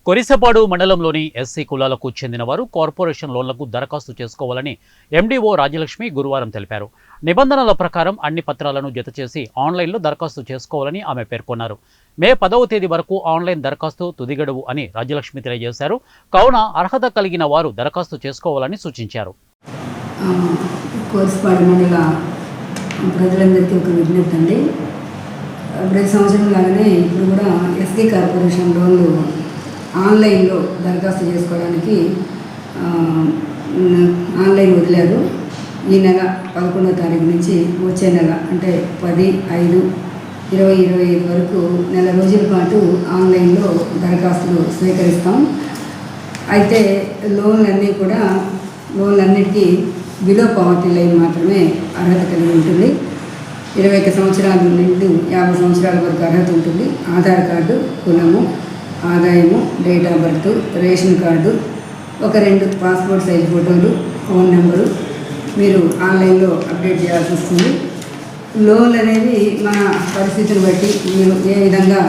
కొరిసపాడు మండలంలోని ఎస్సీ కులాలకు చెందిన వారు కార్పొరేషన్ లోన్లకు దరఖాస్తు చేసుకోవాలని ఎండీఓ రాజ్యలక్ష్మి గురువారం తెలిపారు. నిబంధనల ప్రకారం అన్ని పత్రాలను జతచేసి ఆన్లైన్లో దరఖాస్తు చేసుకోవాలని ఆమె పేర్కొన్నారు. మే 10వ తేదీ వరకు ఆన్లైన్ దరఖాస్తు తుదిగడువు అని రాజ్యలక్ష్మి తెలియజేశారు. కావున అర్హత కలిగిన వారు దరఖాస్తు చేసుకోవాలని సూచించారు. కోరిసపాడు మండల ప్రజలందరికీ ఒక విజ్ఞప్తి అండి. ప్రతి సంవత్సరం లాగానే ఇప్పుడు కూడా ఎస్సీ కార్పొరేషన్ లోన్లు ఆన్లైన్లో దరఖాస్తు చేసుకోవడానికి ఆన్లైన్ వదిలారు. ఈ నెల 11వ తారీఖు నుంచి వచ్చే నెల అంటే 10/5/2025 వరకు నెల రోజుల పాటు ఆన్లైన్లో దరఖాస్తులు స్వీకరిస్తాం. అయితే లోన్లన్నిటికీ బిలో పవర్టీ లైన్ మాత్రమే అర్హత కలిగి ఉంటుంది. 21 సంవత్సరాల నుండి 50 సంవత్సరాల వరకు అర్హత ఉంటుంది. ఆధార్ కార్డు, కులము, ఆదాయము, date of birth, ration card, 2 passport size ఫోటోలు, ఫోన్ నెంబరు మీరు ఆన్లైన్లో అప్డేట్ చేయాల్సి వస్తుంది. లోన్లు అనేవి మన పరిస్థితిని బట్టి మీరు ఏ విధంగా